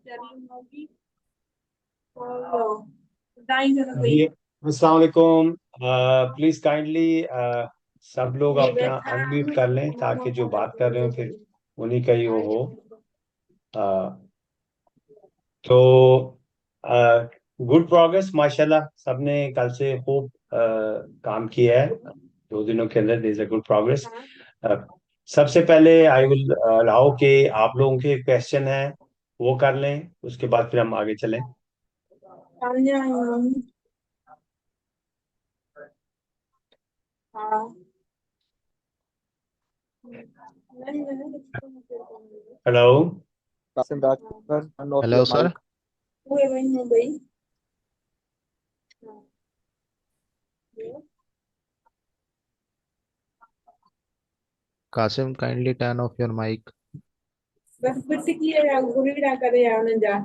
जी अस्सलाम वालेकुम। Please kindly सब लोग अपना अनम्यूट कर लें ताकि जो बात कर रहे हो फिर उन्हीं का ही वो हो। अ, तो गुड प्रोग्रेस माशाल्लाह, सबने कल से खूब काम किया है 2 दिनों के अंदर। This a good progress. सबसे पहले आई विल अलाउ कि आप लोगों के क्वेश्चन है वो कर लें, उसके बाद फिर हम आगे चलें। Hello. Kasim Rajput, turn off Hello, your sir. mic. Kasim, kindly turn off your mic. बस बिट की है गुरी ना करे या उन्हें जा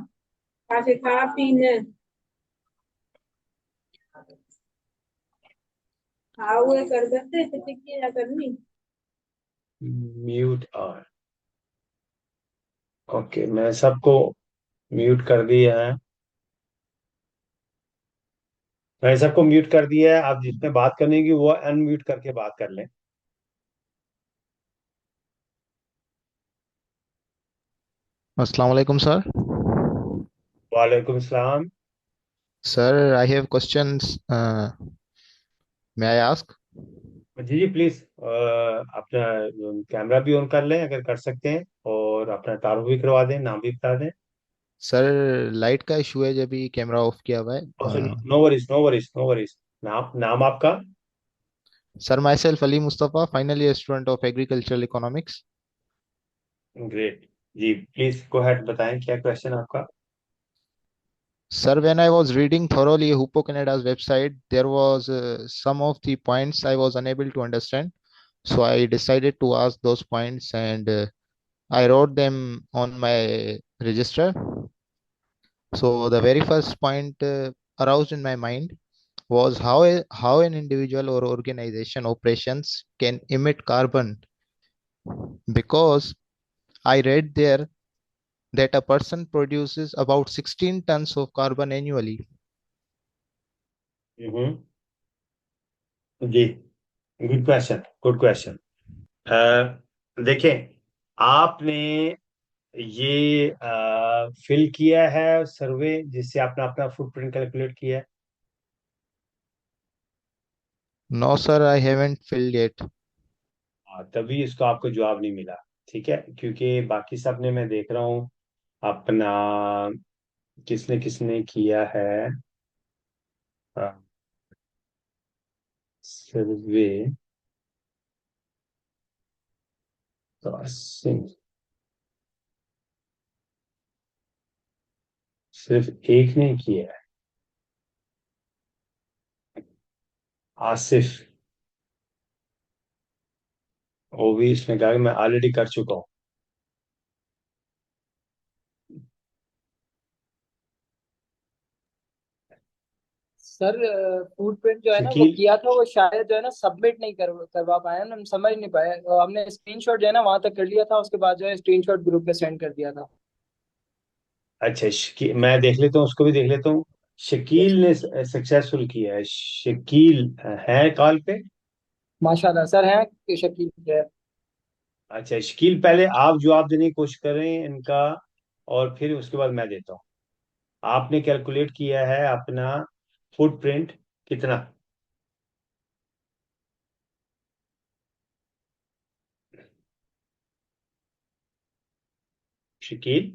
पासे खा पीने हाँ वो कर देते तो टिक्की या करनी म्यूट और ओके, मैं सबको म्यूट कर दिया है। मैंने सबको म्यूट कर दिया है। आप जिसमें बात करने की वो अनम्यूट करके बात कर लें। Assalamu alaikum, sir. वालेकुम सलाम। Sir, I have questions. May I ask? जी जी प्लीज अपना कैमरा भी ऑन कर लें अगर कर सकते हैं, और अपना तारुफ भी करवा दें, नाम भी बता दें। सर, लाइट का इशू है, जब भी कैमरा ऑफ किया हुआ है। No worries no worries no worries. नाम नाम आपका? Sir, myself Ali Mustafa, final year student of agricultural economics. Great. जी प्लीज गो अहेड, बताएं क्या क्वेश्चन आपका। Sir, when I was reading thoroughly Hupo Canada's website, there was some of the points I was unable to understand. So I decided to ask those points, and I wrote them on my register. So the very first point aroused in my mind was how an individual or organization operations can emit carbon, because I read there that a person produces about 16 tons of carbon annually. Hmm. जी, good question good question. देखें, आपने ये fill किया है सर्वे जिससे आपने अपना footprint calculate किया है? No, sir, I haven't filled yet. तभी इसको आपको जवाब नहीं मिला। ठीक है, क्योंकि बाकी सब ने, मैं देख रहा हूँ अपना, किसने किसने किया है सर्वे। तो सिर्फ एक ने किया है, आसिफ। वो भी इसने कहा कि मैं ऑलरेडी कर चुका हूँ। सर फुटप्रिंट जो है ना वो शकील। किया था, वो शायद जो है ना सबमिट नहीं करवा पाए ना, हम समझ नहीं पाए। हमने स्क्रीनशॉट जो है ना वहां तक कर लिया था, उसके बाद जो है स्क्रीनशॉट ग्रुप पे सेंड कर दिया था। अच्छा, मैं देख लेता हूँ, उसको भी देख लेता हूँ। शकील ने सक्सेसफुल किया है। शकील है कॉल पे? माशाल्लाह सर हैं कि शकील जो है। अच्छा शकील, पहले आप जवाब देने की कोशिश करें इनका, और फिर उसके बाद मैं देता हूँ। आपने कैलकुलेट किया है अपना फुटप्रिंट कितना? शकील।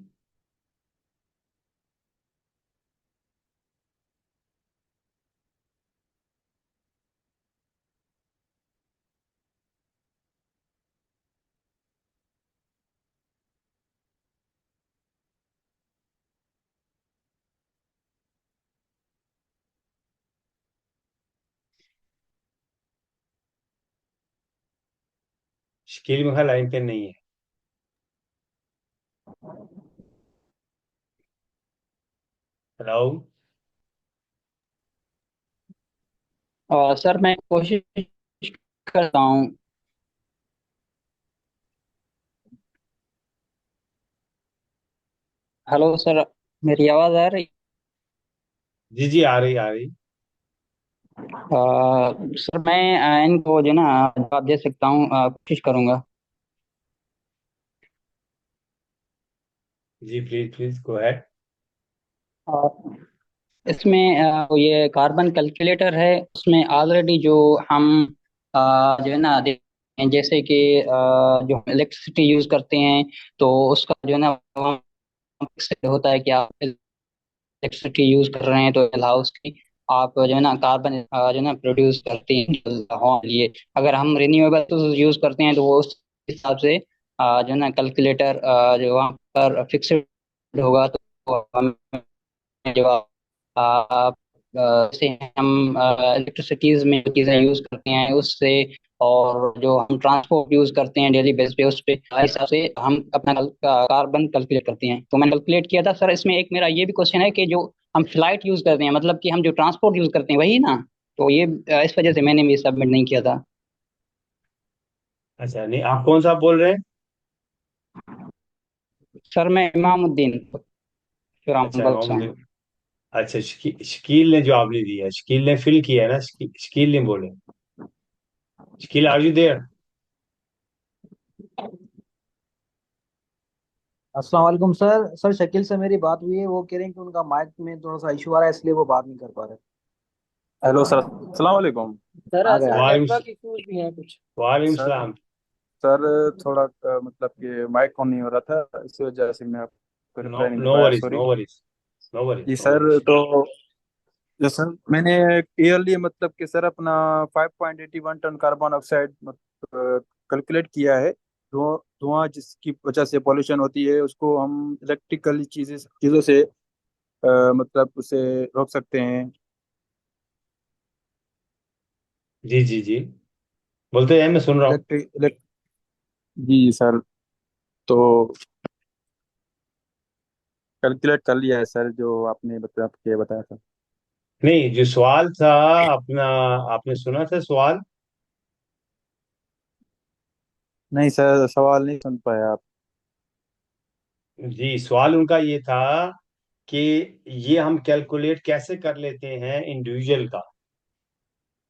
शकील मेरा लाइन पे नहीं है। हेलो। सर मैं कोशिश करता हूँ। Hello sir. मेरी आवाज आ रही? जी जी, आ रही आ रही। सर मैं इनको जो है ना जवाब दे सकता हूँ, कोशिश करूंगा। जी प्लीज प्लीज गो अहेड। अ, इसमें ये कार्बन कैलकुलेटर है, उसमें ऑलरेडी जो हम जो है ना देखते हैं, जैसे कि जो हम इलेक्ट्रिसिटी यूज करते हैं, तो उसका जो है ना वहाँ fixed होता है कि आप इलेक्ट्रिसिटी यूज कर रहे हैं तो हाउस की आप जो है ना कार्बन जो है ना प्रोड्यूस करते हैं हमारे लिए। अगर हम रिन्यूएबल यूज करते हैं तो वो उस हिसाब से जो है ना कैलकुलेटर जो वहाँ पर फिक्स्ड होगा, तो हम जो से हम इलेक्ट्रिसिटीज में जो चीजें यूज करते हैं उससे, और जो हम ट्रांसपोर्ट यूज करते हैं डेली बेस पे उस पे इस हिसाब से हम अपना कार्बन कैलकुलेट करते हैं। तो मैंने कैलकुलेट किया था सर। इसमें एक मेरा ये भी क्वेश्चन है कि जो हम फ्लाइट यूज करते हैं, मतलब कि हम जो ट्रांसपोर्ट यूज करते हैं वही ना, तो ये इस वजह से मैंने भी सबमिट नहीं किया था। अच्छा, नहीं आप कौन सा बोल रहे हैं? सर मैं इमामुद्दीन अच्छा, रामबल से हूँ। मोहम्मद। अच्छा, शकील ने जवाब नहीं दिया, शकील ने फिल किया है ना, शकील ने बोले। Shakeel, are you there? अस्सलाम वालेकुम सर। शकील से मेरी बात हुई है, वो कह रहे हैं कि उनका माइक में थोड़ा सा इशू आ रहा है, इसलिए वो बात नहीं कर पा रहे। हेलो सर, अस्सलाम वालेकुम। सर आ असल गया। में वालेकुम। नेटवर्क इश्यूज भी हैं कुछ। वालेकुम सर सलाम। सर थोड़ा मतलब कि माइक ऑन नहीं हो रहा था, इस वजह से मैं आपको नो रिप्लाई नहीं दे नो पाया, worries, sorry. No worries, no worries, जी नो सर, वरीज। तो जो सर मैंने ईयरली मतलब कि सर अपना 5.81 टन कार्बन ऑक्साइड कैलकुलेट किया है। धुआं धुआं जिसकी वजह से पॉल्यूशन होती है, उसको हम इलेक्ट्रिकल चीज़ों से मतलब उसे रोक सकते हैं। जी जी जी, बोलते हैं, मैं सुन रहा हूँ। इलेक्ट्रिक जी सर, तो कैलकुलेट कर लिया है सर, जो आपने बताया था। नहीं, जो सवाल था अपना, आपने सुना था सवाल? नहीं सर, सवाल नहीं सुन पाया आप। जी, सवाल उनका ये था कि ये हम कैलकुलेट कैसे कर लेते हैं इंडिविजुअल का,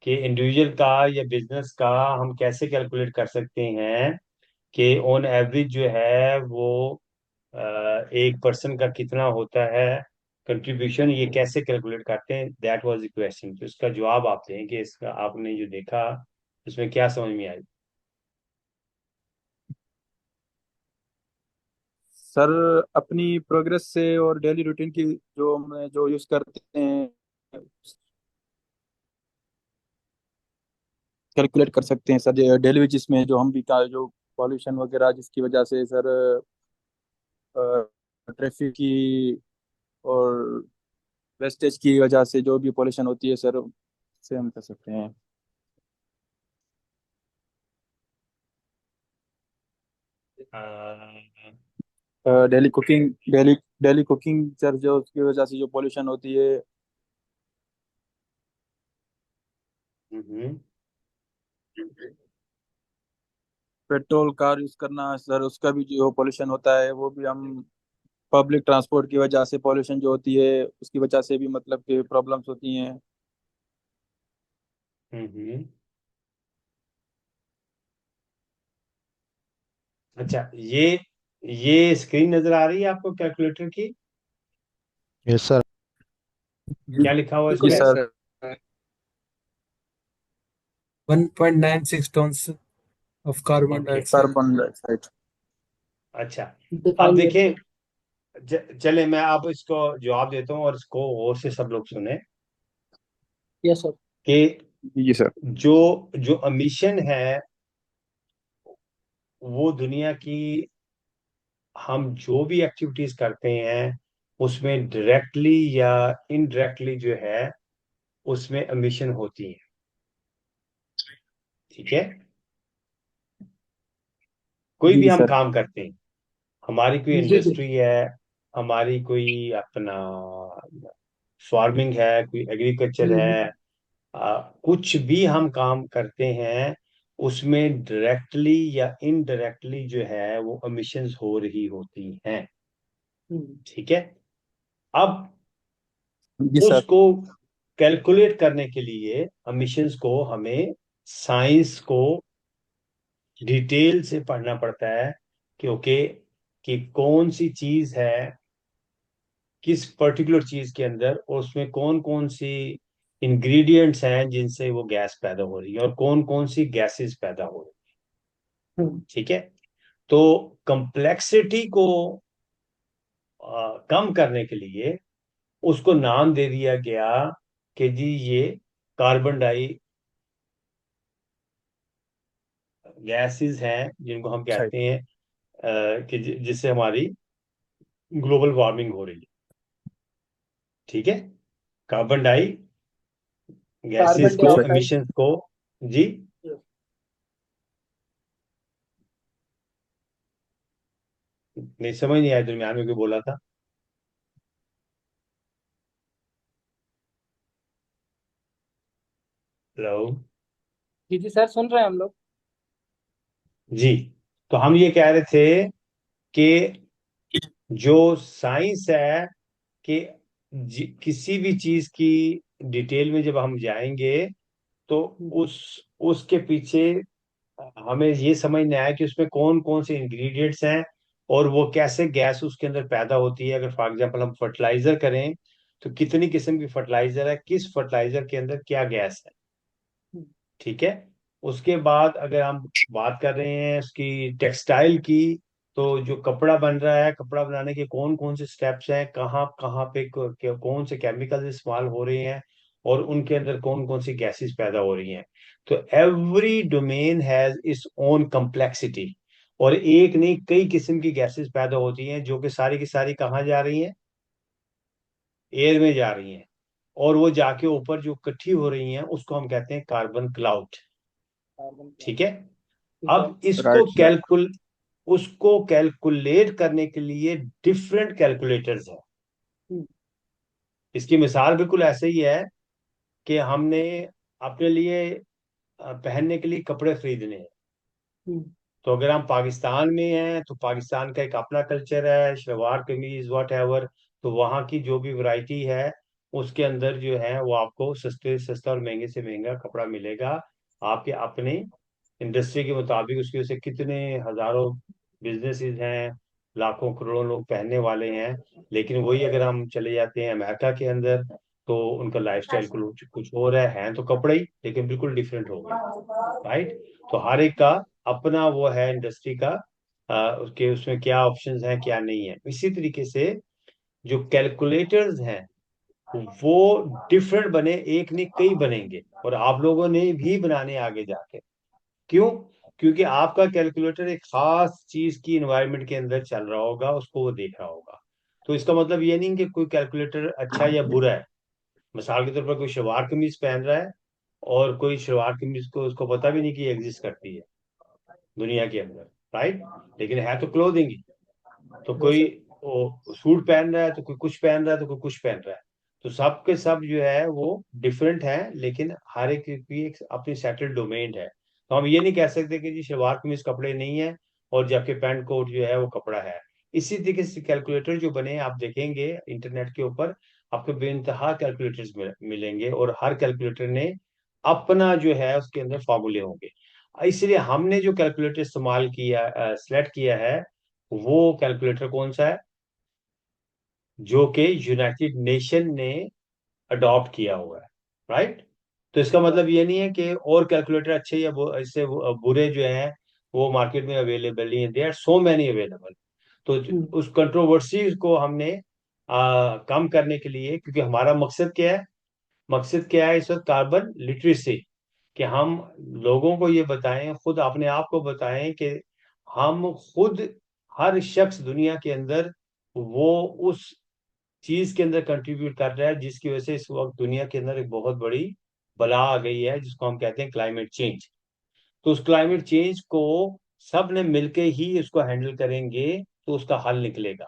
कि इंडिविजुअल का या बिजनेस का हम कैसे कैलकुलेट कर सकते हैं कि ऑन एवरेज जो है वो एक पर्सन का कितना होता है कंट्रीब्यूशन, ये कैसे कैलकुलेट करते हैं, दैट वाज द क्वेश्चन। तो इसका जवाब आप दें कि इसका आपने जो देखा उसमें क्या समझ में आई। सर अपनी प्रोग्रेस से और डेली रूटीन की जो हम जो यूज करते हैं कैलकुलेट कर सकते हैं सर, डेली बेसिस में जो हम भी का जो पॉल्यूशन वगैरह जिसकी वजह से सर ट्रैफिक की और वेस्टेज की वजह से जो भी पॉल्यूशन होती है सर, से हम कर सकते हैं। डेली डेली कुकिंग सर, जो उसकी वजह से जो पॉल्यूशन होती है। हम्म। पेट्रोल कार यूज करना सर, उसका भी जो पॉल्यूशन होता है वो भी हम पब्लिक ट्रांसपोर्ट की वजह से पॉल्यूशन जो होती है उसकी वजह से भी मतलब कि प्रॉब्लम्स होती हैं। हम्म। अच्छा, ये स्क्रीन नजर आ रही है आपको कैलकुलेटर की? Yes, sir. जी क्या लिखा हुआ है जी इसमें? Sir. 1.96 tons of carbon okay. dioxide. Carbon dioxide. अच्छा, अब डिफाइन देखिए, चले मैं अब इसको जवाब देता हूँ और इसको और से सब लोग सुने यस सर। कि जी सर। जो जो अमीशन है वो दुनिया की, हम जो भी एक्टिविटीज करते हैं उसमें डायरेक्टली या इनडायरेक्टली जो है उसमें एमिशन होती है। ठीक है, कोई भी जी हम सर। काम करते हैं, हमारी कोई जी जी। इंडस्ट्री है, हमारी कोई अपना फार्मिंग है, कोई एग्रीकल्चर है, कुछ भी हम काम करते हैं उसमें डायरेक्टली या इनडायरेक्टली जो है वो एमिशंस हो रही होती हैं। हम्म। ठीक है, अब जी सर। उसको कैलकुलेट करने के लिए एमिशंस को हमें साइंस को डिटेल से पढ़ना पड़ता है कि ओके कि कौन सी चीज है किस पर्टिकुलर चीज के अंदर और उसमें कौन कौन सी इंग्रेडिएंट्स हैं जिनसे वो गैस पैदा हो रही है और कौन कौन सी गैसेस पैदा हो रही है। ठीक है। तो कंप्लेक्सिटी को कम करने के लिए उसको नाम दे दिया गया कि जी ये कार्बन डाई गैसेस हैं जिनको हम सही। कहते हैं कि जिससे हमारी ग्लोबल वार्मिंग हो रही है। ठीक है। कार्बन डाई गैसेस कार्बन को सही। डाइऑक्साइड। एमिशंस को। जी। नहीं समझ नहीं आया दरमियान में क्यों बोला था। हेलो। जी जी सर, सुन रहे हैं हम लोग। जी। तो हम ये कह रहे थे कि जो साइंस है कि किसी भी चीज की डिटेल में जब हम जाएंगे तो उस उसके पीछे हमें ये समझना है कि उसमें कौन कौन से इंग्रेडिएंट्स हैं और वो कैसे गैस उसके अंदर पैदा होती है। अगर फॉर एग्जांपल हम फर्टिलाइजर करें तो कितनी किस्म की फर्टिलाइजर है, किस फर्टिलाइजर के अंदर क्या गैस है। ठीक है। उसके बाद अगर हम बात कर रहे हैं उसकी टेक्सटाइल की तो जो कपड़ा बन रहा है कपड़ा बनाने के कौन कौन से स्टेप्स हैं, कहाँ कहाँ पे कौन से केमिकल्स इस्तेमाल हो रहे हैं और उनके अंदर कौन कौन सी गैसेस पैदा हो रही हैं। तो every domain has its own complexity और एक नहीं कई किस्म की गैसेस पैदा होती हैं जो कि सारी की सारी कहाँ जा रही हैं, एयर में जा रही हैं और वो जाके ऊपर जो इकट्ठी हो रही हैं उसको हम कहते हैं कार्बन क्लाउड। कार्बन ठीक है। ठीक है। अब इसको राइट सर। उसको कैलकुलेट करने के लिए डिफरेंट कैलकुलेटर्स हैं। इसकी मिसाल बिल्कुल ऐसे ही है कि हमने अपने लिए पहनने के लिए कपड़े खरीदने हैं। तो अगर हम पाकिस्तान में हैं तो पाकिस्तान का एक अपना कल्चर है, शलवार कमीज वट एवर। तो वहाँ की जो भी वैरायटी है उसके अंदर जो है वो आपको सस्ते से सस्ता और महंगे से महंगा कपड़ा मिलेगा आपके अपने इंडस्ट्री के मुताबिक। उसकी वजह से कितने हजारों बिजनेसेस हैं, लाखों करोड़ों लोग पहनने वाले हैं। लेकिन वही अगर हम चले जाते हैं अमेरिका के अंदर तो उनका लाइफस्टाइल कुछ और है तो कपड़े ही लेकिन बिल्कुल डिफरेंट हो गए। राइट। तो हर एक का अपना वो है इंडस्ट्री का उसके उसमें क्या ऑप्शंस हैं क्या नहीं है। इसी तरीके से जो कैलकुलेटर्स हैं वो डिफरेंट बने, एक नहीं कई बनेंगे और आप लोगों ने भी बनाने आगे जाके। क्यों? क्योंकि आपका कैलकुलेटर एक खास चीज की एनवायरनमेंट के अंदर चल रहा होगा, उसको वो देख रहा होगा। तो इसका मतलब ये नहीं कि कोई कैलकुलेटर अच्छा या बुरा है। मिसाल के तौर पर कोई शलवार कमीज पहन रहा है और कोई शलवार कमीज को उसको पता भी नहीं कि एग्जिस्ट करती है दुनिया के अंदर। राइट। लेकिन है तो क्लोथिंग ही। तो कोई वो सूट पहन रहा है तो कोई कुछ पहन रहा है तो कोई कुछ पहन रहा है। तो सब के सब जो है वो डिफरेंट है लेकिन हर एक की एक अपनी सेटल्ड डोमेन है। तो हम ये नहीं कह सकते कि जी शलवार कमीज कपड़े नहीं है और जबकि पैंट कोट जो है वो कपड़ा है। इसी तरीके से कैलकुलेटर जो बने आप देखेंगे इंटरनेट के ऊपर आपको बेइंतहा कैलकुलेटर्स मिलेंगे और हर कैलकुलेटर ने अपना जो है उसके अंदर फॉर्मूले होंगे। इसलिए हमने जो कैलकुलेटर इस्तेमाल किया सिलेक्ट किया है वो कैलकुलेटर कौन सा है जो कि यूनाइटेड नेशन ने अडॉप्ट किया हुआ है। राइट। तो इसका मतलब ये नहीं है कि और कैलकुलेटर अच्छे या इससे बुरे जो हैं वो मार्केट में अवेलेबल नहीं है। There are so many available. तो उस कंट्रोवर्सी को हमने कम करने के लिए, क्योंकि हमारा मकसद क्या है, मकसद क्या है इस वक्त कार्बन लिटरेसी कि हम लोगों को ये बताएं, खुद अपने आप को बताएं कि हम खुद हर शख्स दुनिया के अंदर वो उस चीज के अंदर कंट्रीब्यूट कर रहा है जिसकी वजह से इस वक्त दुनिया के अंदर एक बहुत बड़ी बला आ गई है जिसको हम कहते हैं क्लाइमेट चेंज। तो उस क्लाइमेट चेंज को सब ने मिलके ही उसको हैंडल करेंगे तो उसका हल निकलेगा।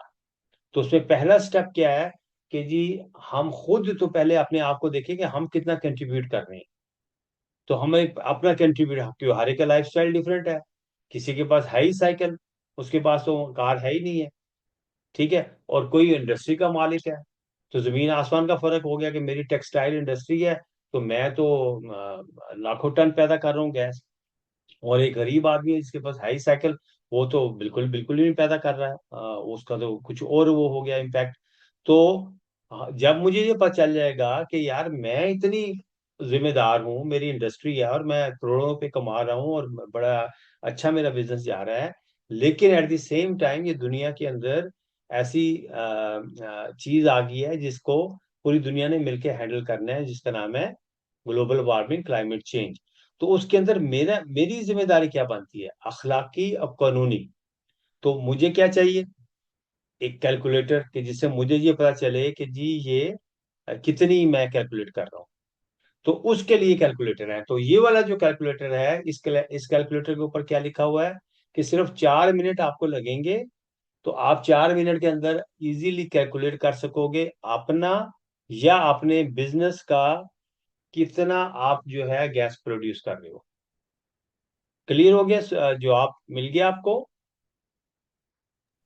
तो उसमें पहला स्टेप क्या है कि जी हम खुद तो पहले अपने आप को देखें कि हम कितना कंट्रीब्यूट कर रहे हैं। तो हमें अपना कंट्रीब्यूट, क्यों हर एक का लाइफ स्टाइल डिफरेंट है। किसी के पास है ही साइकिल, उसके पास तो कार है ही नहीं है। ठीक है। और कोई इंडस्ट्री का मालिक है तो जमीन आसमान का फर्क हो गया कि मेरी टेक्सटाइल इंडस्ट्री है, तो मैं तो लाखों टन पैदा कर रहा हूँ गैस, और एक गरीब आदमी है जिसके पास हाई साइकिल, वो तो बिल्कुल बिल्कुल ही नहीं पैदा कर रहा है, उसका तो कुछ और वो हो गया इम्पैक्ट। तो जब मुझे ये पता चल जाएगा कि यार मैं इतनी जिम्मेदार हूँ, मेरी इंडस्ट्री है और मैं करोड़ों पे कमा रहा हूँ और बड़ा अच्छा मेरा बिजनेस जा रहा है, लेकिन एट द सेम टाइम ये दुनिया के अंदर ऐसी चीज आ गई है जिसको पूरी दुनिया ने मिलकर हैंडल करना है, जिसका नाम है ग्लोबल वार्मिंग, क्लाइमेट चेंज। तो उसके अंदर मेरी जिम्मेदारी क्या बनती है, अखलाकी और कानूनी। तो मुझे क्या चाहिए, एक कैलकुलेटर कि जिससे मुझे ये पता चले कि जी ये कितनी मैं कैलकुलेट कर रहा हूँ। तो उसके लिए कैलकुलेटर है। तो ये वाला जो कैलकुलेटर है, इस कैलकुलेटर के ऊपर क्या लिखा हुआ है कि सिर्फ 4 मिनट आपको लगेंगे, तो आप 4 मिनट के अंदर इजीली कैलकुलेट कर सकोगे अपना या अपने बिजनेस का कितना आप जो है गैस प्रोड्यूस कर रहे हो। क्लियर हो गया? जो आप मिल गया आपको?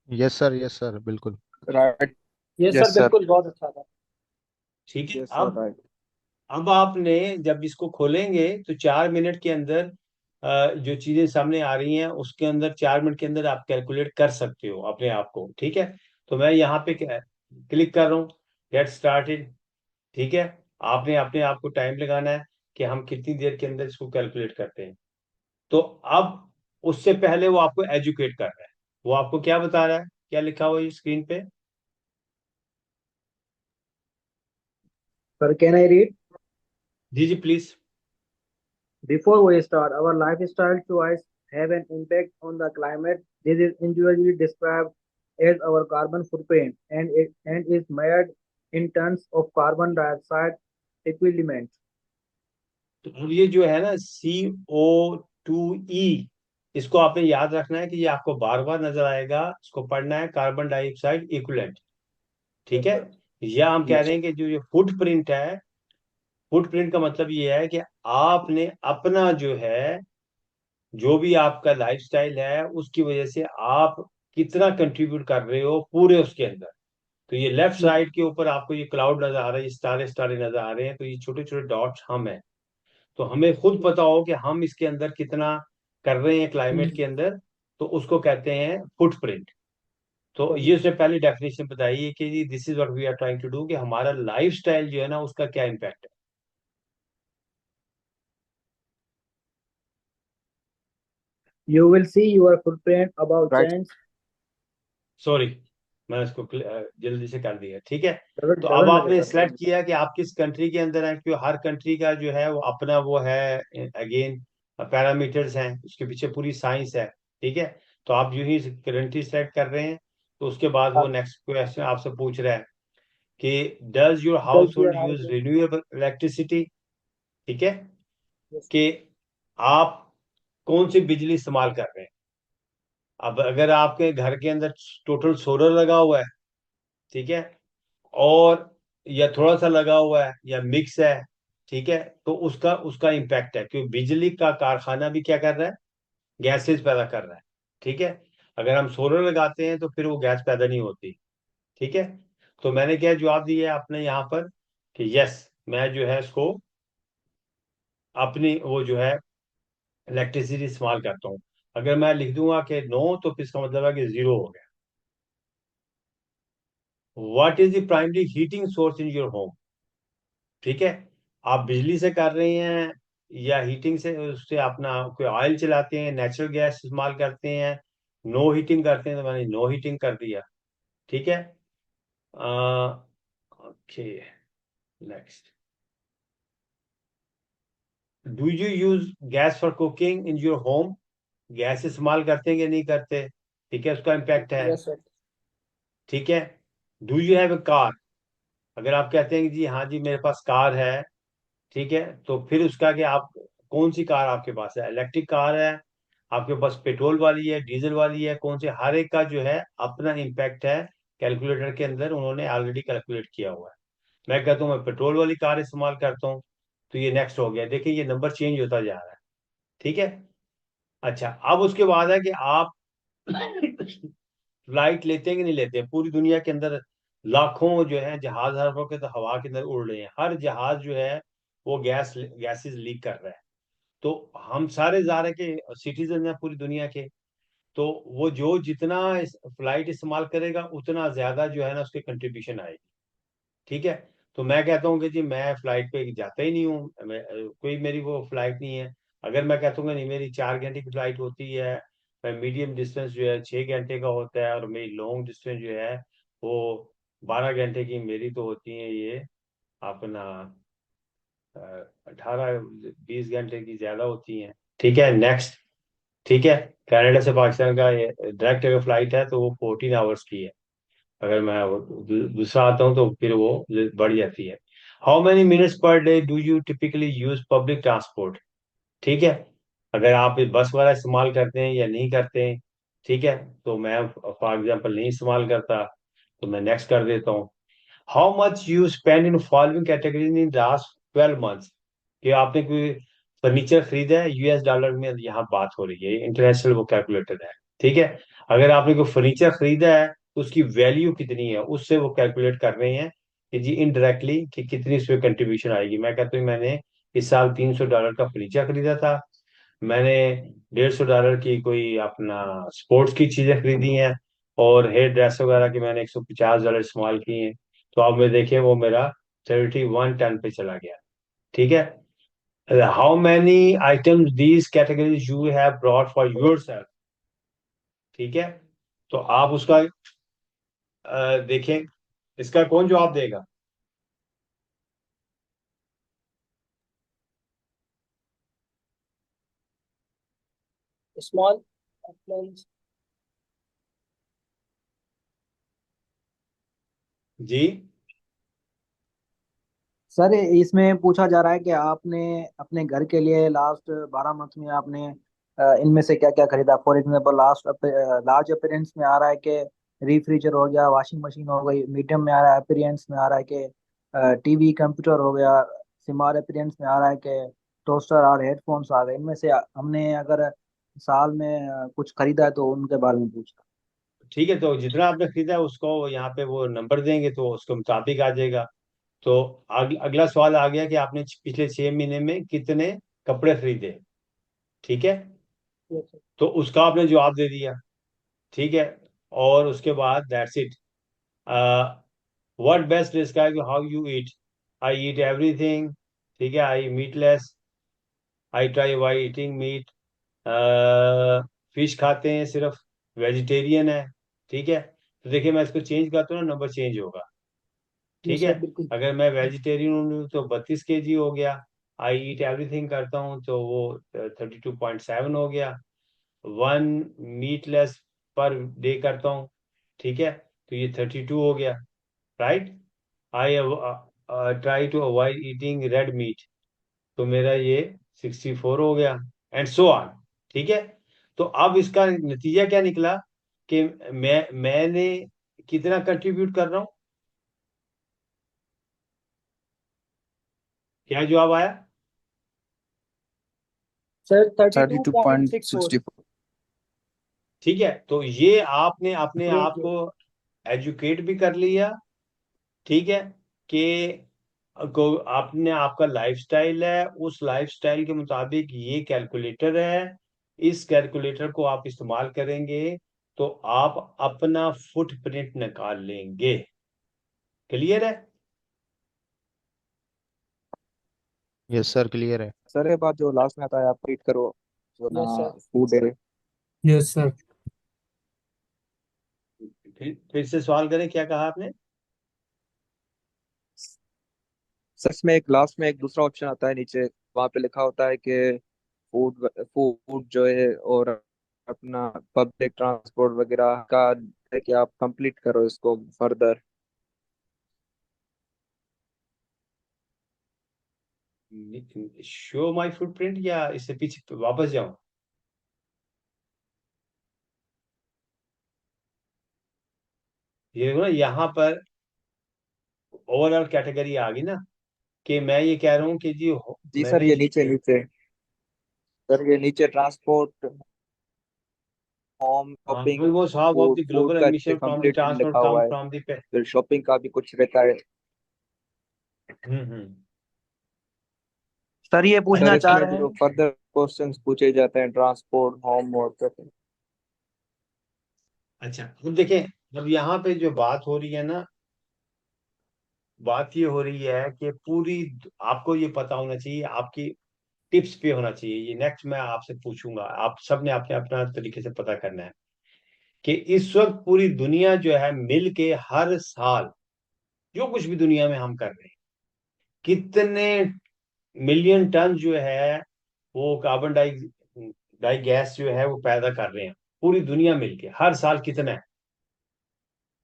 यस सर, बिल्कुल। राइट। ये सर यस सर। बिल्कुल बहुत अच्छा था। ठीक है। यस सर, अब राइट। अब आपने जब इसको खोलेंगे तो 4 मिनट के अंदर जो चीजें सामने आ रही हैं उसके अंदर 4 मिनट के अंदर आप कैलकुलेट कर सकते हो अपने आप को। ठीक है, तो मैं यहाँ पे क्लिक कर रहा हूँ, गेट स्टार्टेड। ठीक है, आपने अपने आप को टाइम लगाना है कि हम कितनी देर के अंदर इसको कैलकुलेट करते हैं। तो अब उससे पहले वो आपको एजुकेट कर रहा है। वो आपको क्या बता रहा है, क्या लिखा हुआ है स्क्रीन पे? Sir, can I read? जी जी please. Before we start, our lifestyle choice have an impact on the climate. This is usually described as our carbon footprint and is measured in tons of carbon dioxide equivalent. तो अब ये जो है ना CO2e, इसको आपने याद रखना है कि ये आपको बार बार नजर आएगा, इसको पढ़ना है, कार्बन डाइऑक्साइड इक्विवेलेंट। ठीक है, या हम कह रहे यस। हैं कि जो ये फुटप्रिंट है, फुटप्रिंट का मतलब ये है कि आपने अपना जो है, जो भी आपका लाइफस्टाइल है उसकी वजह से आप कितना कंट्रीब्यूट कर रहे हो पूरे उसके अंदर। तो ये लेफ्ट साइड के ऊपर आपको ये क्लाउड नजर आ रहा है, ये स्टारे स्टारे नजर आ रहे हैं, तो ये छोटे छोटे डॉट्स हम हैं। तो हमें खुद पता हो कि हम इसके अंदर कितना कर रहे हैं क्लाइमेट के अंदर, तो उसको कहते हैं फुटप्रिंट। तो ये उसने पहले डेफिनेशन बताई है कि this is what we are trying to do, कि हमारा लाइफस्टाइल जो है ना उसका क्या इम्पैक्ट है। You will see your footprint about right. change sorry, मैं इसको जल्दी से कर दिया। ठीक है, तो अब doesn't matter, आपने sir. सेलेक्ट किया कि आप किस कंट्री के अंदर हैं, क्योंकि हर कंट्री का जो है वो अपना वो है, अगेन पैरामीटर्स हैं, उसके पीछे पूरी साइंस है। ठीक है, तो आप जो ही कंट्री सेलेक्ट कर रहे हैं, तो उसके बाद वो नेक्स्ट क्वेश्चन आपसे पूछ रहा है कि does your house hold use renewable electricity. ठीक है, कि आप कौन सी बिजली इस्तेमाल कर रहे हैं। अब अगर आपके घर के अंदर टोटल सोलर लगा हुआ है, ठीक है, और या थोड़ा सा लगा हुआ है या मिक्स है, ठीक है, तो उसका उसका इम्पैक्ट है, क्योंकि बिजली का कारखाना भी क्या कर रहा है, गैसेस पैदा कर रहा है। ठीक है, अगर हम सोलर लगाते हैं तो फिर वो गैस पैदा नहीं होती। ठीक है, तो मैंने क्या जवाब दिया है आपने यहाँ पर कि यस, मैं जो है इसको अपनी वो जो है इलेक्ट्रिसिटी इस्तेमाल करता हूँ। अगर मैं लिख दूंगा कि नो, तो फिर इसका मतलब है कि जीरो हो गया। What is the primary heating source in your home. ठीक है, आप बिजली से कर रहे हैं या हीटिंग से, उससे अपना कोई ऑयल चलाते हैं, नेचुरल गैस इस्तेमाल करते हैं, नो हीटिंग करते हैं, तो मैंने नो हीटिंग कर दिया। ठीक है, okay, next. Do you use gas for cooking in your home. Gas इस्तेमाल करते हैं कि नहीं करते, ठीक है, उसका इम्पैक्ट है। Yes sir. ठीक है, do you have a car. अगर आप कहते हैं कि जी हाँ जी मेरे पास कार है, ठीक है, तो फिर उसका कि आप कौन सी कार आपके पास है, इलेक्ट्रिक कार है, आपके पास पेट्रोल वाली है, डीजल वाली है, कौन से, हर एक का जो है अपना इम्पैक्ट है। कैलकुलेटर के अंदर उन्होंने ऑलरेडी कैलकुलेट किया हुआ है। मैं कहता हूँ मैं पेट्रोल वाली कार इस्तेमाल करता हूँ, तो ये नेक्स्ट हो गया। देखिए ये नंबर चेंज होता जा रहा है। ठीक है, अच्छा, अब उसके बाद है कि आप फ्लाइट लेते हैं कि नहीं लेते हैं पूरी दुनिया के अंदर। लाखों जो है जहाज हर वक्त तो हवा के अंदर उड़ रहे हैं, हर जहाज जो है वो गैसेस लीक कर रहा है। तो हम सारे ज़ारे के सिटीजन हैं पूरी दुनिया के, तो वो जो जितना फ्लाइट इस्तेमाल करेगा उतना ज्यादा जो है ना उसके कंट्रीब्यूशन आएगी। ठीक है। तो मैं कहता हूँ कि जी मैं फ्लाइट पे जाता ही नहीं हूँ, कोई मेरी वो फ्लाइट नहीं है। अगर मैं कहता हूँ नहीं मेरी 4 घंटे की फ्लाइट होती है, मैं मीडियम डिस्टेंस जो है 6 घंटे का होता है, और मेरी लॉन्ग डिस्टेंस जो है वो 12 घंटे की मेरी तो होती है ये अपना 18 20 घंटे की ज्यादा होती हैं। ठीक है नेक्स्ट। ठीक है। कनाडा से पाकिस्तान का ये डायरेक्ट अगर फ्लाइट है तो वो 14 आवर्स की है। अगर मैं दूसरा आता हूँ तो फिर वो बढ़ जाती है। How many minutes per day do you typically use public transport. ठीक है। अगर आप बस वाला इस्तेमाल करते हैं या नहीं करते हैं। ठीक है। तो मैं फॉर एग्जांपल नहीं इस्तेमाल करता, तो मैं नेक्स्ट कर देता हूँ। How much you spend in following category in last 12 months. कि आपने कोई फर्नीचर खरीदा है, यूएस डॉलर में यहाँ बात हो रही है, इंटरनेशनल वो कैलकुलेटर है। ठीक है। अगर आपने कोई फर्नीचर खरीदा है तो उसकी वैल्यू कितनी है, उससे वो कैलकुलेट कर रहे हैं कि जी इनडायरेक्टली कि कितनी उसमें कंट्रीब्यूशन आएगी। मैं कहता हूँ मैंने इस साल $300 का फर्नीचर खरीदा था, मैंने $150 की कोई अपना स्पोर्ट्स की चीजें खरीदी हैं, और हेयर ड्रेस वगैरह की मैंने $150 इस्तेमाल किए हैं। तो आप में देखें वो मेरा 3110 पे चला गया। ठीक है। How many items these categories you have brought for your self. ठीक है। तो आप उसका देखें, इसका कौन जवाब देगा। Small appliance. जी। सर इसमें पूछा जा रहा है कि आपने अपने घर के लिए लास्ट 12 मंथ में आपने इनमें से क्या क्या खरीदा। फॉर एग्जांपल लार्ज अपीयरेंस में आ रहा है कि रेफ्रिजरेटर हो गया, वॉशिंग मशीन हो गई। मीडियम में आ रहा है अपीयरेंस में आ रहा है कि टीवी कंप्यूटर हो गया। स्मॉल अपीयरेंस में आ रहा है कि टोस्टर और हेडफोन्स आ गए। इनमें से हमने अगर साल में कुछ खरीदा है तो उनके बारे में पूछा। ठीक है। तो जितना आपने खरीदा है उसको यहाँ पे वो नंबर देंगे तो उसके मुताबिक आ जाएगा। तो अगला सवाल आ गया कि आपने पिछले 6 महीने में कितने कपड़े खरीदे। ठीक है। तो उसका आपने जवाब दे दिया। ठीक है। और उसके बाद that's it. What best describe how you eat. I eat everything. ठीक है। I meatless. I try why eating meat. Fish खाते हैं सिर्फ, वेजिटेरियन है। ठीक है। तो देखिए मैं इसको चेंज करता हूँ ना, नंबर चेंज होगा। ठीक यस है। सर बिल्कुल। अगर मैं वेजिटेरियन हूँ तो 32 kg हो गया। आई ईट एवरीथिंग करता हूँ तो वो 32.7 हो गया। 1 मीटलेस पर डे करता हूँ। ठीक है। तो ये 32 हो गया। Right. I try to avoid eating red meat, तो मेरा ये 64 हो गया, एंड सो ऑन। ठीक है। तो अब इसका नतीजा क्या निकला कि मैंने कितना कंट्रीब्यूट कर रहा हूँ। क्या जवाब आया। Sir thirty thirty two two point point six four sixty four ठीक है। तो ये आपने अपने ग्रेट आप को ग्रेट। एजुकेट भी कर लिया। ठीक है। कि को आपने आपका लाइफस्टाइल है, उस लाइफस्टाइल के मुताबिक ये कैलकुलेटर है, इस कैलकुलेटर को आप इस्तेमाल करेंगे तो आप अपना फुटप्रिंट निकाल लेंगे। क्लियर है। यस सर, क्लियर है। सर ये बात जो लास्ट में आता है आप रीड करो, जो ना यस सर। फूड है। Yes, sir. फिर से सवाल करें, क्या कहा आपने। सर इसमें एक लास्ट में एक दूसरा ऑप्शन आता है नीचे, वहाँ पे लिखा होता है कि फूड फूड जो है और अपना पब्लिक ट्रांसपोर्ट वगैरह का है कि आप कंप्लीट करो इसको फर्दर। शो माय फुटप्रिंट या इससे पीछे वापस जाऊं। ये देखो ना यहाँ पर ओवरऑल कैटेगरी आ गई ना, कि मैं ये कह रहा हूँ कि जी जी सर मैंने ये नीचे नीचे, सर ये नीचे transport home, shopping, almost half of food, the food global का इस पे emission from the complete transport लिखा हुआ come है। from the फिर शॉपिंग का भी कुछ रहता है। हम्म। सर ये सर पूछना चाह इसमें रहे जो हैं फर्दर क्वेश्चंस पूछे जाते हैं ट्रांसपोर्ट, होम और ट्रैफिक। अच्छा, अब देखें, अब यहाँ पे जो बात हो रही है ना, बात ये हो रही है कि पूरी, आपको ये पता होना चाहिए, आपकी टिप्स पे होना चाहिए। ये नेक्स्ट मैं आपसे पूछूंगा, आप सब ने अपने अपना तरीके से पता करना है कि इस वक्त पूरी दुनिया जो है मिल के हर साल जो कुछ भी दुनिया में हम कर रहे हैं, कितने मिलियन टन जो है वो कार्बन डाई डाई गैस जो है वो पैदा कर रहे हैं पूरी दुनिया मिलके हर साल कितना है।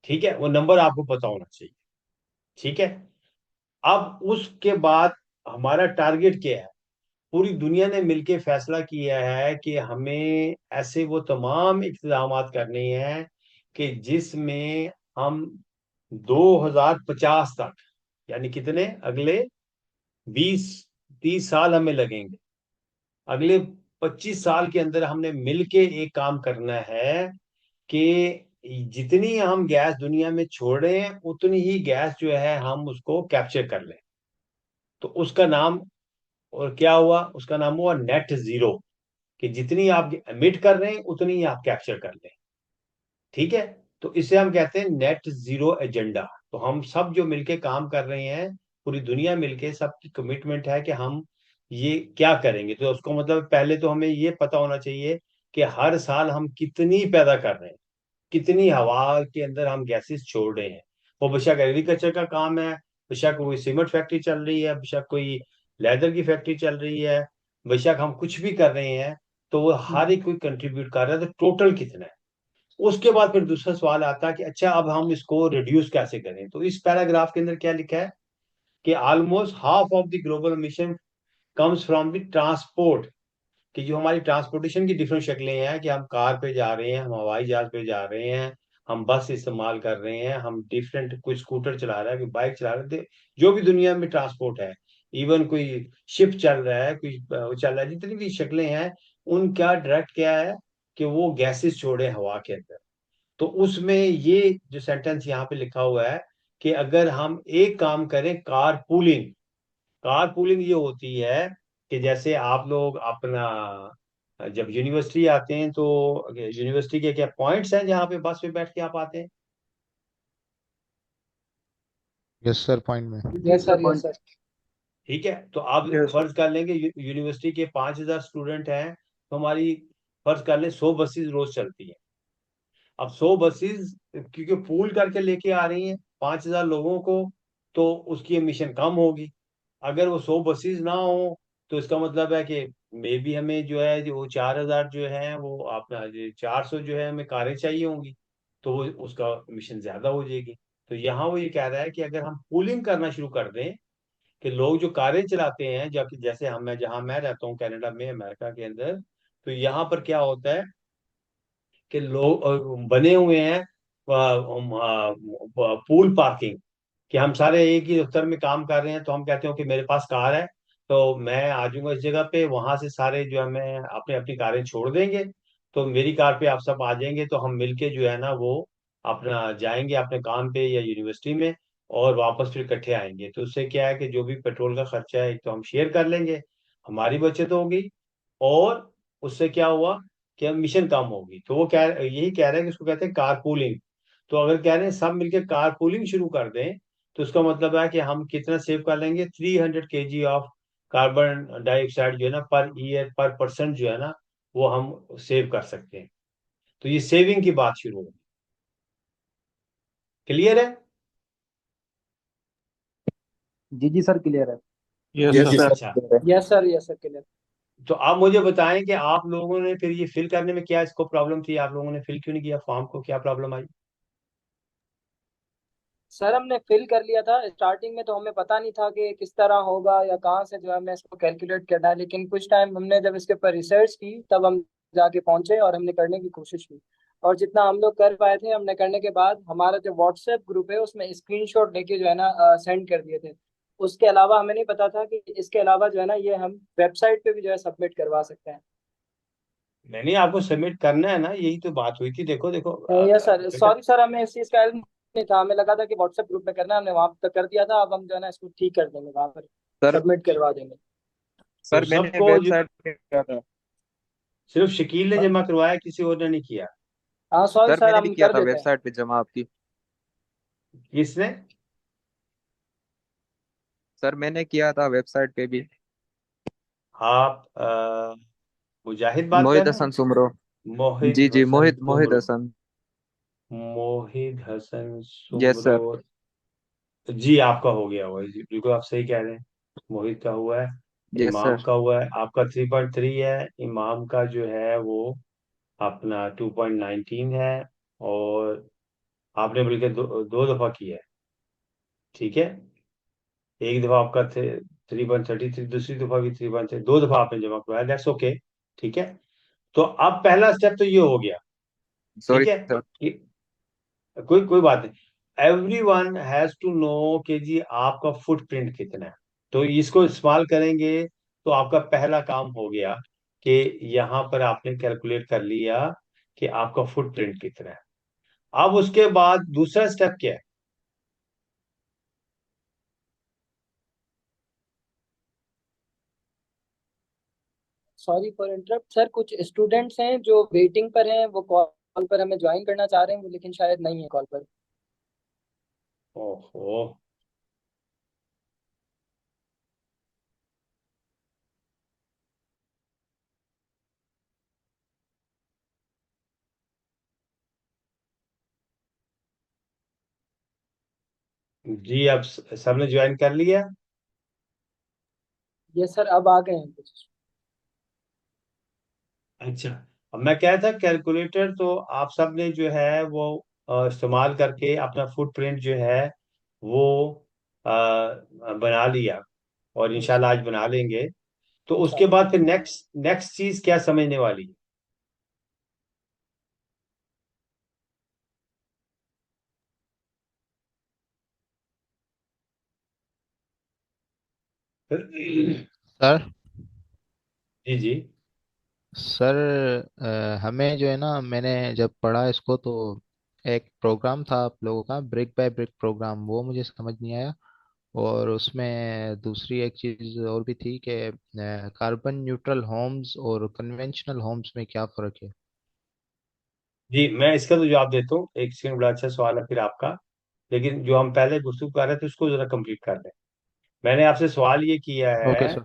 ठीक है, वो नंबर आपको पता होना चाहिए। ठीक है, अब उसके बाद हमारा टारगेट क्या है? पूरी दुनिया ने मिलके फैसला किया है कि हमें ऐसे वो तमाम इक़्तिदामात करने हैं कि जिसमें हम 2050 तक, यानी कितने, अगले 20-30 साल हमें लगेंगे, अगले 25 साल के अंदर हमने मिलके एक काम करना है कि जितनी हम गैस दुनिया में छोड़ रहे हैं उतनी ही गैस जो है हम उसको कैप्चर कर लें। तो उसका नाम, और क्या हुआ, उसका नाम हुआ नेट जीरो, कि जितनी आप एमिट कर रहे हैं उतनी ही आप कैप्चर कर लें। ठीक है, तो इसे हम कहते हैं नेट जीरो एजेंडा। तो हम सब जो मिलके काम कर रहे हैं, पूरी दुनिया मिलके, सबकी कमिटमेंट है कि हम ये क्या करेंगे। तो उसको मतलब पहले तो हमें ये पता होना चाहिए कि हर साल हम कितनी पैदा कर रहे हैं, कितनी हवा के अंदर हम गैसेस छोड़ रहे हैं। वो बेशक एग्रीकल्चर का काम है, बेशक कोई सीमेंट फैक्ट्री चल रही है, बेशक कोई लेदर की फैक्ट्री चल रही है, बेशक हम कुछ भी कर रहे हैं, तो वो हर एक कोई कंट्रीब्यूट कर रहा है। तो टोटल कितना है? उसके बाद फिर दूसरा सवाल आता है कि अच्छा अब हम इसको रिड्यूस कैसे करें। तो इस पैराग्राफ के अंदर क्या लिखा है कि almost half of the global emission comes from the transport, कि जो हमारी ट्रांसपोर्टेशन की डिफरेंट शक्लें हैं, कि हम कार पे जा रहे हैं, हम हवाई जहाज पे जा रहे हैं, हम बस इस्तेमाल कर रहे हैं, हम डिफरेंट, कोई स्कूटर चला रहा है, कोई बाइक चला रहा है, जो भी दुनिया में ट्रांसपोर्ट है, इवन कोई शिप चल रहा है, कोई वो चल रहा है, जितनी भी शक्लें हैं, उनका डायरेक्ट क्या है कि वो गैसेस छोड़े हवा के अंदर। तो उसमें ये जो सेंटेंस यहाँ पे लिखा हुआ है कि अगर हम एक काम करें, कार पूलिंग। कार पूलिंग ये होती है कि जैसे आप लोग अपना जब यूनिवर्सिटी आते हैं तो यूनिवर्सिटी के क्या पॉइंट्स हैं जहाँ पे बस पे बैठ के आप आते हैं? यस सर, पॉइंट में। Yes sir, yes point. Sir. ठीक है, तो आप Yes. फर्ज कर लेंगे यूनिवर्सिटी के 5,000 स्टूडेंट हैं, तो हमारी फर्ज कर लें 100 बसेस रोज चलती हैं। अब 100 बसेस क्योंकि पूल करके लेके आ रही हैं 5,000 लोगों को, तो उसकी एमिशन कम होगी। अगर वो 100 बसेस ना हो तो इसका मतलब है कि मे बी हमें जो है जो 4,000 जो है वो अपना 400 जो है हमें कारें चाहिए होंगी, तो वो उसका एमिशन ज्यादा हो जाएगी। तो यहाँ वो ये कह रहा है कि अगर हम पूलिंग करना शुरू कर दें कि लोग जो कारें चलाते हैं, जबकि जैसे हम, मैं जहाँ मैं रहता हूँ कनाडा में, अमेरिका के अंदर, तो यहाँ पर क्या होता है कि लोग बने हुए हैं पूल पार्किंग, कि हम सारे एक ही दफ्तर में काम कर रहे हैं, तो हम कहते हो कि मेरे पास कार है, तो मैं आ जाऊंगा इस जगह पे, वहां से सारे जो है मैं अपनी अपनी कारें छोड़ देंगे, तो मेरी कार पे आप सब आ जाएंगे, तो हम मिलके जो है ना वो अपना जाएंगे अपने काम पे या यूनिवर्सिटी में, और वापस फिर इकट्ठे आएंगे। तो उससे क्या है कि जो भी पेट्रोल का खर्चा है एक तो हम शेयर कर लेंगे, हमारी बचत होगी, और उससे क्या हुआ कि मिशन कम होगी। तो वो कह यही कह रहे हैं कि उसको कहते हैं कारपूलिंग। तो अगर कह रहे हैं सब मिलकर कारपूलिंग शुरू कर दें, तो उसका मतलब है कि हम कितना सेव कर लेंगे, 300 kg ऑफ कार्बन डाइऑक्साइड जो है ना पर ईयर, पर पर्सन जो है ना, वो हम सेव कर सकते हैं। तो ये सेविंग की बात शुरू होगी। क्लियर है? जी सर, क्लियर है। Yes yes sir. सर। अच्छा, yes sir, yes sir, clear. तो आप मुझे बताएं कि आप लोगों ने फिर ये फिल करने में क्या इसको प्रॉब्लम थी, आप लोगों ने फिल क्यों नहीं किया फॉर्म को, क्या प्रॉब्लम आई? सर हमने फिल कर लिया था स्टार्टिंग में, तो हमें पता नहीं था कि किस तरह होगा या कहाँ से जो है हमें इसको कैलकुलेट करना है, लेकिन कुछ टाइम हमने जब इसके ऊपर रिसर्च की तब हम जाके पहुंचे और हमने करने की कोशिश की। और जितना हम लोग कर पाए थे हमने करने के बाद हमारा जो व्हाट्सएप ग्रुप है उसमें स्क्रीनशॉट लेके जो है ना सेंड कर दिए थे। उसके अलावा हमें नहीं पता था कि इसके अलावा जो है ना ये हम वेबसाइट पे भी जो है सबमिट करवा सकते हैं। नहीं, आपको सबमिट करना है ना, यही तो बात हुई थी। देखो देखो यस सर, बेटा। सॉरी सर, हमें इस चीज़ का इल्म नहीं था। हमें लगा था कि व्हाट्सएप ग्रुप में करना है, हमने वहां तक कर दिया था। अब हम जो है ना इसको ठीक कर देंगे, वहां पर सर सबमिट करवा देंगे। तो सर मैंने सबको वेबसाइट पे किया था। सिर्फ शकील ने जमा करवाया, किसी और ने नहीं किया? हाँ सॉरी सर सर, मैंने भी हम किया कर था देते हैं। वेबसाइट पे जमा आपकी। किसने? सर मैंने किया था वेबसाइट पे भी। आप मुजाहिद बात कर मोहित रहे हैं? हसन सुमरो। मोहित जी जी, हसन मोहित सुमरो। हसन। मोहित हसन यस सुमरो। सर। जी, आपका हो गया हुआ है जी, बिल्कुल आप सही कह रहे हैं। मोहित का हुआ है। यस इमाम सर। का हुआ है, आपका 3.3 है। इमाम का जो है वो अपना 2.19 है। और आपने बल्कि दो दफा किया है। ठीक है। एक दफा आपका 3.33, दूसरी दफा भी 3.3, दो दफा आपने जमा करवाया, दैट्स ओके। ठीक है। तो अब पहला स्टेप तो ये हो गया। सॉरी ठीक है। सर। कि कोई कोई बात नहीं। Everyone has to know कि जी आपका फुटप्रिंट कितना है। तो इसको इस्तेमाल करेंगे तो आपका पहला काम हो गया कि यहाँ पर आपने कैलकुलेट कर लिया कि आपका फुटप्रिंट कितना है। अब उसके बाद दूसरा स्टेप क्या है? सॉरी फॉर इंटरप्ट सर, कुछ स्टूडेंट्स हैं जो वेटिंग पर हैं, वो कॉल पर हमें ज्वाइन करना चाह रहे हैं, वो लेकिन शायद नहीं है कॉल पर। ओहो। जी, अब सबने ज्वाइन कर लिया? ये सर अब आ गए हैं कुछ। अच्छा। अब मैं कह था कैलकुलेटर तो आप सब ने जो है वो इस्तेमाल करके अपना फुटप्रिंट जो है वो बना लिया। और इंशाल्लाह आज बना लेंगे। तो उसके इंशाल्लाह। बाद फिर नेक्स्ट नेक्स्ट चीज क्या समझने वाली है? सर जी जी। सर हमें जो है ना, मैंने जब पढ़ा इसको तो एक प्रोग्राम था आप लोगों का, ब्रिक बाय ब्रिक प्रोग्राम, वो मुझे समझ नहीं आया। और उसमें दूसरी एक चीज़ और भी थी कि कार्बन न्यूट्रल होम्स और कन्वेंशनल होम्स में क्या फ़र्क है। जी, मैं इसका तो जवाब देता हूँ। एक सेकंड, बड़ा अच्छा सवाल है फिर आपका। लेकिन जो हम पहले गुफ्तगू कर रहे थे उसको जरा कंप्लीट कर लें। मैंने आपसे सवाल ये किया ओके है सर।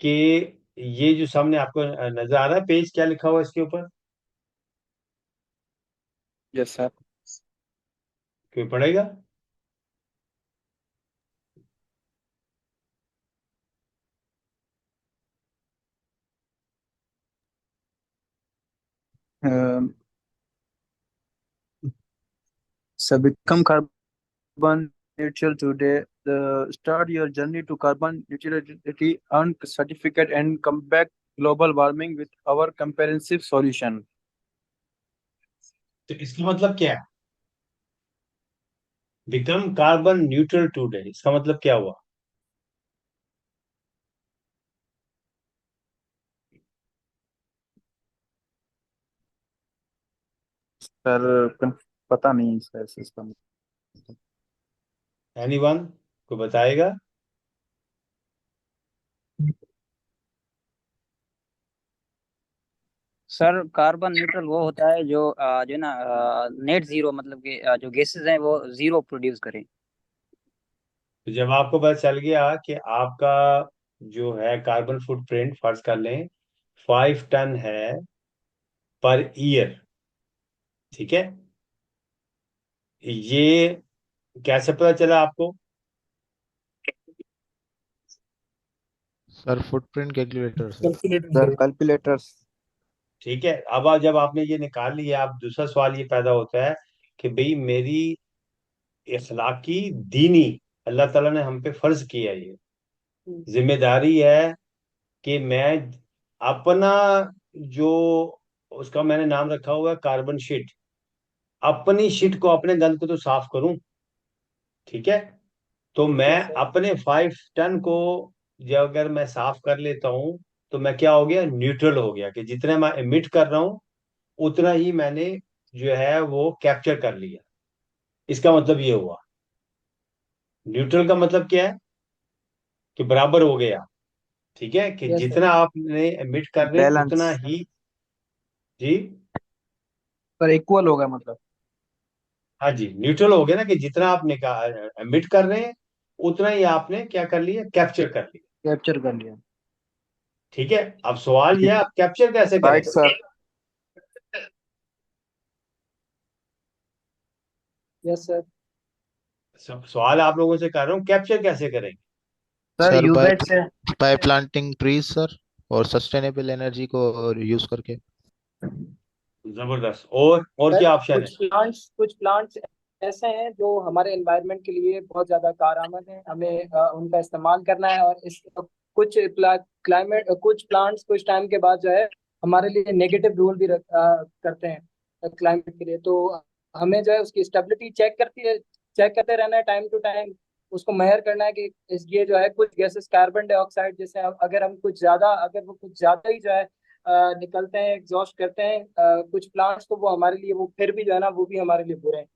कि ये जो सामने आपको नजर आ रहा है पेज, क्या लिखा हुआ है इसके ऊपर? Yes sir. कोई पढ़ेगा? So become carbon neutral today. Start your journey to carbon neutrality, earn certificate, and combat global warming with our comprehensive solution. तो इसका मतलब क्या है? बिकम कार्बन न्यूट्रल टुडे, इसका मतलब क्या हुआ? सर पता नहीं सर सिस्टम। एनीवन को बताएगा? सर कार्बन न्यूट्रल वो होता है जो जो ना नेट जीरो, मतलब कि जो गैसेस हैं वो जीरो प्रोड्यूस करें। तो जब आपको पता चल गया कि आपका जो है कार्बन फुटप्रिंट, फर्ज कर लें 5 टन है पर ईयर। ठीक है। ये कैसे पता चला आपको? Sir footprint calculator sir. Calculator sir से। कैलकुलेटर्स। ठीक है। अब जब आपने ये निकाल लिया, अब दूसरा सवाल ये पैदा होता है कि भाई मेरी इखलाकी दीनी, अल्लाह ताला ने हम पे फर्ज किया है, ये जिम्मेदारी है कि मैं अपना जो उसका मैंने नाम रखा हुआ है कार्बन शीट, अपनी शीट को, अपने गंद को तो साफ करूं। ठीक है। तो मैं यस सर। अपने 5 टन को जब अगर मैं साफ कर लेता हूं, तो मैं क्या हो गया, न्यूट्रल हो गया, कि जितना मैं एमिट कर रहा हूं उतना ही मैंने जो है वो कैप्चर कर लिया। इसका मतलब ये हुआ। न्यूट्रल का मतलब क्या है, कि बराबर हो गया। ठीक है, कि यस सर। जितना आपने एमिट कर रहे हैं बैलेंस। उतना ही। जी। सर इक्वल होगा मतलब। हाँ जी, न्यूट्रल हो गया ना, कि जितना आपने एमिट कर रहे हैं उतना ही आपने क्या कर लिया, कैप्चर कर लिया। कैप्चर कर लिया। ठीक है, अब सवाल यह है, आप कैप्चर कैसे राइट करेंगे। सर। Yes sir. सवाल आप लोगों से कर रहा हूँ, कैप्चर कैसे करेंगे। सर सर यूजेज से। बाय प्लांटिंग ट्रीज सर, और सस्टेनेबल एनर्जी को यूज करके। जबरदस्त। और सर क्या ऑप्शन है। कुछ प्लांट्स ऐसे हैं जो हमारे एनवायरनमेंट के लिए बहुत ज्यादा कारआमद हैं, हमें उनका इस्तेमाल करना है। और इस कुछ क्लाइमेट कुछ प्लांट्स कुछ टाइम के बाद जो है हमारे लिए नेगेटिव रोल भी करते हैं क्लाइमेट के लिए। तो हमें जो है उसकी स्टेबिलिटी चेक करते रहना है टाइम टू टाइम। उसको मेजर करना है कि ये जो है कुछ गैसेस कार्बन डाइऑक्साइड जैसे अगर वो कुछ ज्यादा ही जो है निकलते हैं, एग्जॉस्ट करते हैं कुछ प्लांट्स, तो वो हमारे लिए वो फिर भी जो है ना वो भी हमारे लिए बुरे हैं।